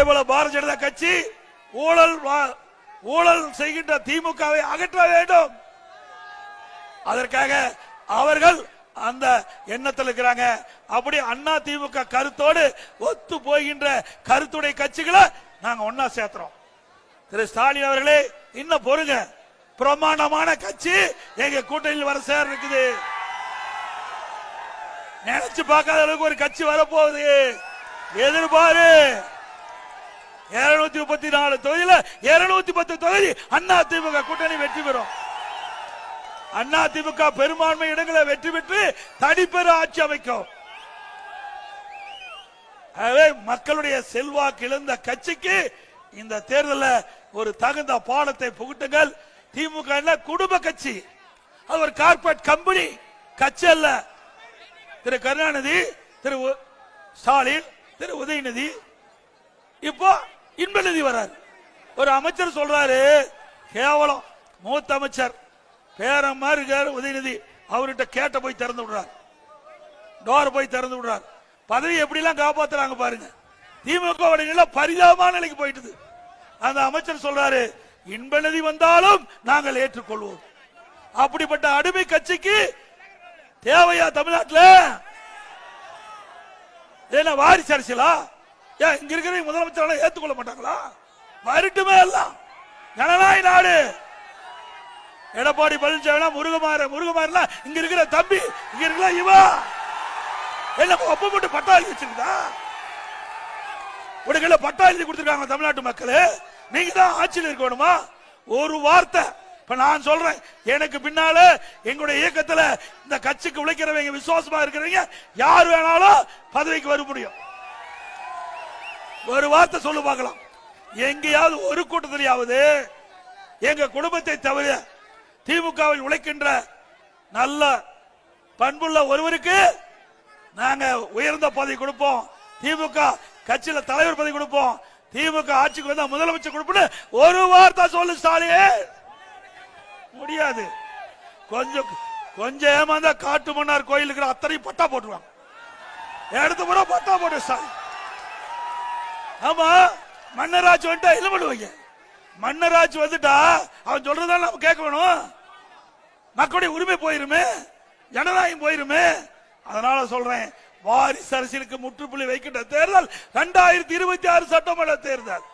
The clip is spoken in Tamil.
அதே போல பாரதிய ஜனதா கட்சி ஊழல் செய்கின்ற திமுகவை அகற்ற வேண்டும். அதற்காக அவர்கள் அந்த எண்ணத்தில் இருக்கிறாங்க. அப்படி அண்ணா திமுக கருத்தோடு ஒத்து போகின்ற கருத்துடைய கட்சிகளை நாங்க ஒன்னா சேர்க்கிறோம். திரு ஸ்டாலின் அவர்களே, இன்னும் பொறுங்க, பிரமாண்டமான கட்சி எங்க கூட்டணியில் வர சேர இருக்குது. நினைச்சு பார்க்காத அளவுக்கு ஒரு கட்சி வரப்போகுது. எதிர்பாரு. 234 தொகுதியில 210 தொகுதி அண்ணா திமுக கூட்டணி வெற்றி பெறும். அண்ணா திமுக பெரும்பான்மை இடங்களை வெற்றி பெற்று தனிப்பெற ஆட்சி அமைக்கும். மக்களுடைய செல்வாக்கு இழந்த கட்சிக்கு இந்த தேர்தலில் ஒரு தகுந்த பாடத்தை புகுட்டுங்கள். திமுக குடும்ப கட்சி, அது ஒரு கார்பரேட் கம்பெனி கட்சி அல்ல. திரு கருணாநிதி, திரு ஸ்டாலின், திரு உதயநிதி, இப்போ இன்பநிதி வர்றாரு. ஒரு அமைச்சர் சொல்றாரு, கேவலம் மூத்த அமைச்சர் பேரம் மாதிரி இருக்காரு உதயநிதி, அவர்கிட்ட கேட்ட போய் திறந்து விடுறார், டோர் போய் திறந்து விடுறார். பதவி எப்படி எல்லாம் காப்பாத்துறாங்க பாருங்க. திமுக பரிதாபமான நிலைக்கு போயிட்டு அந்த அமைச்சர் சொல்றாரு, இன்பநிதி வந்தாலும் நாங்கள் ஏற்றுக்கொள்வோம். அப்படிப்பட்ட அடிமை கட்சிக்கு தேவையா தமிழ்நாட்டில்? என்ன வாரிசு அரசியலா? இங்க இருக்கிற முதலமைச்சர் ஏற்றுக்கொள்ள மாட்டாங்களா? வரட்டுமே எல்லாம். ஜனநாயக நாடு. எடப்பாடி பழனிசாமி முருகமாறு இங்க இருக்கிற தம்பி, இங்க இருக்கிற இவா என்ன ஒப்ப மட்டும் பட்டா எழுதி வச்சிருக்கா? உடனே பட்டா எழுதி கொடுத்திருக்காங்க தமிழ்நாட்டு மக்கள். நீங்க தான் ஆட்சியில் இருக்கணுமா? ஒரு வார்த்தை இப்ப நான் சொல்றேன், எனக்கு பின்னால எங்களுடைய இயக்கத்தில் இந்த கட்சிக்கு உழைக்கிறவங்க, விசுவாசமா இருக்கிறவங்க யார் வேணாலும் பதவிக்கு வர முடியும். ஒரு வார்த்தை சொல்லு பார்க்கலாம். எங்கேயாவது ஒரு கூட்டத்திலேயாவது எங்க குடும்பத்தை தவிர திமுகவில் உழைக்கின்ற நல்ல பண்புள்ள ஒருவருக்கு நாங்க உயர்ந்த பதவி கொடுப்போம், திமுக கட்சியில தலைவர் பதவி கொடுப்போம், திமுக ஆட்சிக்கு வந்தா முதலமைச்சர் கொடுப்போம் ஒரு வார்த்தை சொல்லு ஸ்டாலின். முடியாது. கொஞ்சம் ஏமாந்தா காட்டு மன்னார் கோயிலுக்கு அத்தனை பட்டா போட்டுருவாங்க. எடுத்து முறை பட்டா போட்டு ஸ்டாலின். ஆமா, மன்னராட்சி வந்துட்டா என்ன பண்ணுவீங்க? மன்னராட்சி வந்துட்டா அவன் சொல்றதால நம்ம கேட்க வேணும். மக்களுடைய உரிமை போயிருமே, ஜனநாயகம் போயிருமே. அதனால சொல்றேன், வாரிசு அரசியலுக்கு முற்றுப்புள்ளி வைக்கின்ற தேர்தல் 2026 சட்டமன்ற தேர்தல்.